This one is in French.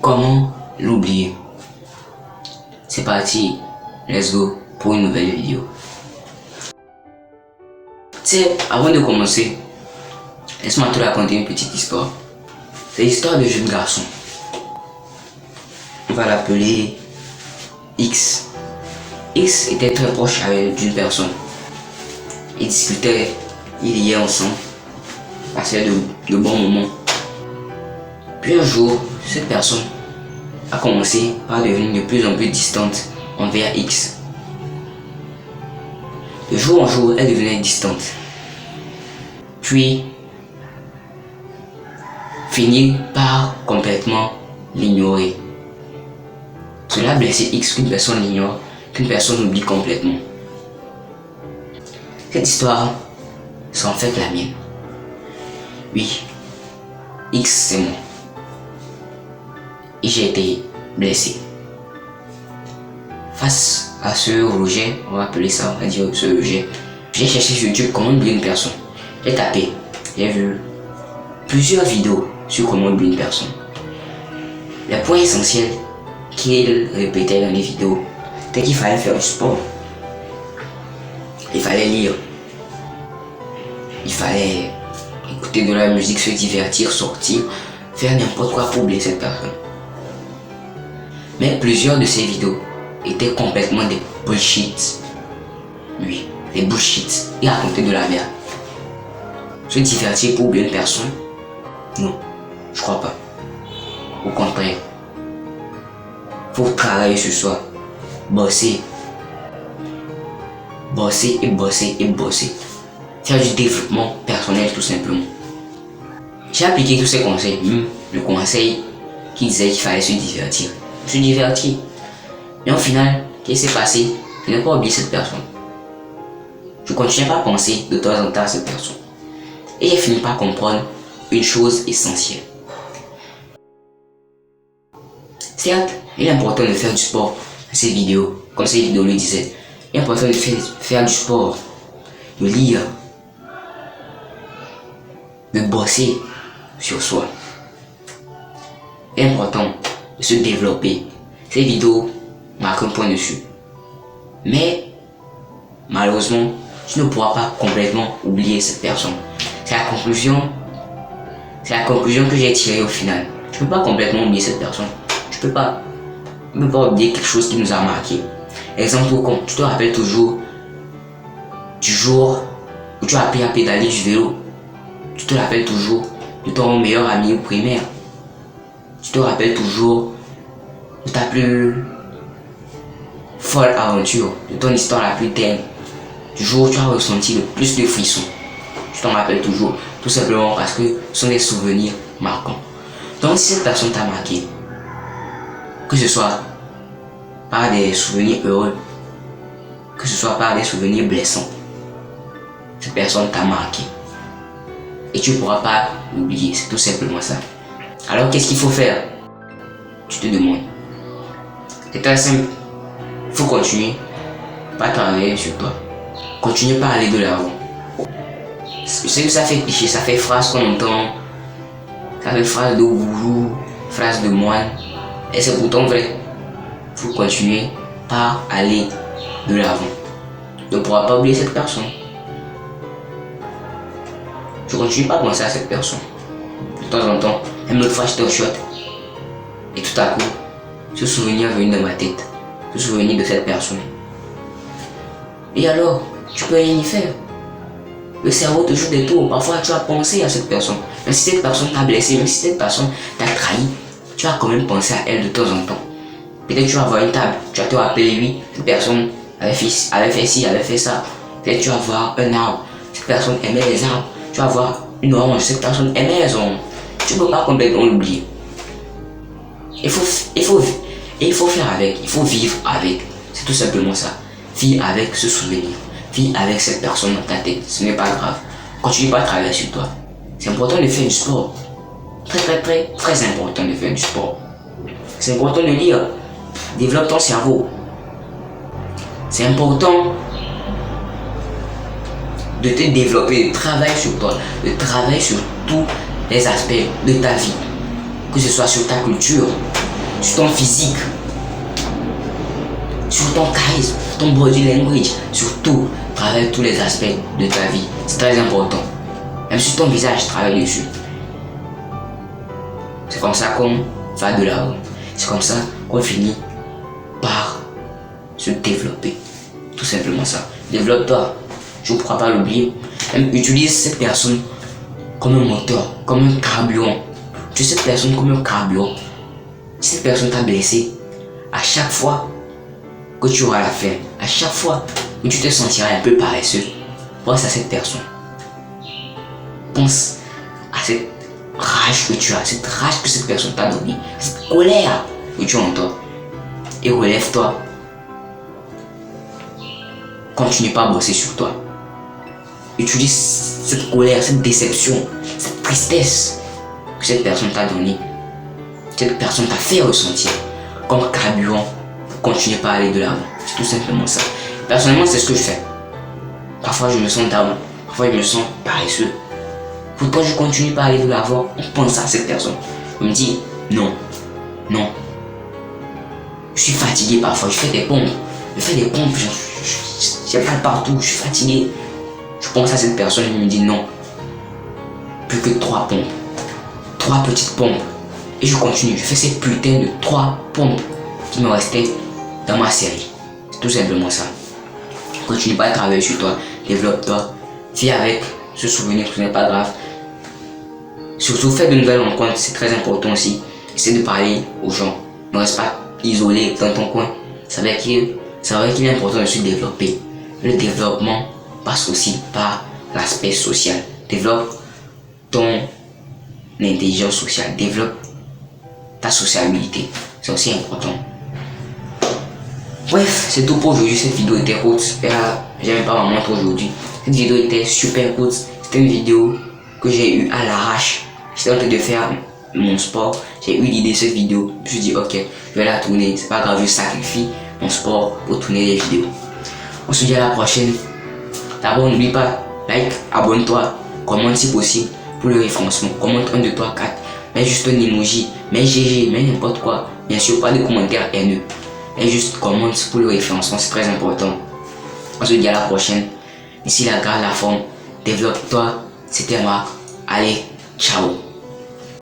Comment l'oublier? C'est parti, let's go pour une nouvelle vidéo. Tiens, avant de commencer, laisse-moi te raconter une petite histoire. C'est l'histoire de jeune garçon. On va l'appeler X. X était très proche d'une personne. Ils discutaient, ils liaient ensemble, passaient de bons moments. Puis un jour, cette personne a commencé par devenir de plus en plus distante envers X. De jour en jour, elle devenait distante. Puis, finit par complètement l'ignorer. Cela a blessé X qu'une personne l'ignore, qu'une personne oublie complètement. Cette histoire, c'est en fait la mienne. Oui, X c'est moi. Et j'ai été blessé. Face à ce rejet, on va appeler ça, on va dire ce rejet, j'ai cherché sur YouTube comment oublier une personne. J'ai tapé, j'ai vu plusieurs vidéos sur comment oublier une personne. Le point essentiel qu'il répétait dans les vidéos, c'était qu'il fallait faire du sport. Il fallait lire. Il fallait écouter de la musique, se divertir, sortir, faire n'importe quoi pour oublier cette personne. Mais plusieurs de ces vidéos étaient complètement des bullshit. Oui, des bullshit. Ils racontaient de la merde. Se divertir pour oublier une personne? Non, je crois pas. Au contraire, faut travailler sur soi, bosser, bosser et bosser et bosser. Faire du développement personnel tout simplement. J'ai appliqué tous ces conseils, même le conseil qui disait qu'il fallait se divertir. Je me suis diverti. Mais au final, qu'est-ce qui s'est passé? Je n'ai pas oublié cette personne. Je continuais pas à penser de temps en temps à cette personne. Et j'ai fini par comprendre une chose essentielle. Certes, il est important de faire du sport dans ces vidéos, comme ces vidéos le disaient. Il est important de faire du sport, de lire, de bosser sur soi. Il est important de se développer. Ces vidéos marquent un point dessus. Mais, malheureusement, tu ne pourras pas complètement oublier cette personne. C'est la conclusion que j'ai tirée au final. Tu ne peux pas complètement oublier cette personne. Tu ne peux pas oublier quelque chose qui nous a marqué. Exemple, comme tu te rappelles toujours du jour où tu as appris à pédaler du vélo. Tu te rappelles toujours de ton meilleur ami au primaire. Tu te rappelles toujours de ta plus folle aventure, de ton histoire la plus terne, du jour où tu as ressenti le plus de frissons. Tu t'en rappelles toujours, tout simplement parce que ce sont des souvenirs marquants. Donc si cette personne t'a marqué, que ce soit par des souvenirs heureux, que ce soit par des souvenirs blessants, cette personne t'a marqué. Et tu ne pourras pas l'oublier, c'est tout simplement ça. Alors qu'est-ce qu'il faut faire? Tu te demandes. C'est très simple. Il faut continuer par travailler sur toi. Continuer par aller de l'avant. Je sais que ça fait cliché, ça fait phrase qu'on entend. Ça fait phrase de gourou, phrase de moine. Et c'est pourtant vrai. Il faut continuer par aller de l'avant. Tu ne pourras pas oublier cette personne. Je continue pas à penser à cette personne. De temps en temps, même l'autre fois j'étais au shot. Et tout à coup, ce souvenir est venu dans ma tête. Ce souvenir de cette personne. Et alors, tu peux rien y faire. Le cerveau te joue des tours. Parfois, tu vas penser à cette personne. Même si cette personne t'a blessé, même si cette personne t'a trahi, tu vas quand même penser à elle de temps en temps. Peut-être tu vas voir une table, tu vas te rappeler, oui, cette personne avait fait ci, avait fait ça. Peut-être tu vas voir un arbre, cette personne aimait les arbres. Tu vas voir une orange, cette personne aimait les oranges. Tu ne peux pas complètement l'oublier. Il faut faire avec, il faut vivre avec. C'est tout simplement ça. Vis avec ce souvenir. Vis avec cette personne dans ta tête. Ce n'est pas grave. Continue pas à travailler sur toi. C'est important de faire du sport. Très important de faire du sport. C'est important de lire. Développe ton cerveau. C'est important de te développer, de travailler sur toi, de travailler sur tous les aspects de ta vie. Que ce soit sur ta culture, sur ton physique, sur ton charisme, ton body language, sur tout, travaille tous les aspects de ta vie. C'est très important. Même sur ton visage, travaille dessus. C'est comme ça qu'on va de l'avant. C'est comme ça qu'on finit par se développer. Tout simplement ça. Développe-toi. Je ne pourrais pas l'oublier. Même utilise cette personne comme un moteur, comme un carburant. Tu sais cette personne comme un carburant. Si cette personne t'a blessé, à chaque fois que tu auras la flemme, à chaque fois que tu te sentiras un peu paresseux, pense à cette personne. Pense à cette rage que tu as, cette rage que cette personne t'a donnée, cette colère que tu as en toi. Et relève-toi. Continue pas à bosser sur toi. Utilise cette colère, cette déception, cette tristesse que cette personne t'a donnée, cette personne t'a fait ressentir comme carburant. Continue pas à aller de l'avant. C'est tout simplement ça. Personnellement, c'est ce que je fais. Parfois, je me sens down. Parfois, je me sens paresseux. Pourtant, je continue pas à aller de l'avant. On pense à cette personne. Je me dis, non, non. Je suis fatigué parfois. Je fais des pompes. J'ai mal partout. Je suis fatigué. Je pense à cette personne et je me dis non. Plus que 3 pompes. 3 petites pompes. Et je continue. Je fais ces putains de 3 pompes qui me restaient dans ma série. C'est tout simplement ça. Continue pas à travailler sur toi. Développe-toi. Vis avec ce souvenir, ce n'est pas grave. Surtout, fais de nouvelles rencontres. C'est très important aussi. Essaie de parler aux gens. Ne reste pas isolé dans ton coin. C'est vrai qu'il est important de se développer. Le développement passe aussi par l'aspect social. Développe ton intelligence sociale. Développe ta sociabilité. C'est aussi important. Bref, c'est tout pour aujourd'hui. Cette vidéo était courte. J'avais pas vraiment montre aujourd'hui. Cette vidéo était super courte. C'était une vidéo que j'ai eue à l'arrache. J'étais en train de faire mon sport. J'ai eu l'idée de cette vidéo. Je me suis dit, ok, je vais la tourner. C'est pas grave, je sacrifie mon sport pour tourner les vidéos. On se dit à la prochaine. D'abord, n'oublie pas, like, abonne-toi, commente si possible pour le référencement. Commente 1, 2, 3, 4. Mets juste un emoji, mets GG, mets n'importe quoi. Bien sûr, pas de commentaires haineux. Et juste commente pour le référencement, c'est très important. On se dit à la prochaine. D'ici là, garde la forme, développe-toi. C'était Marc. Allez, ciao.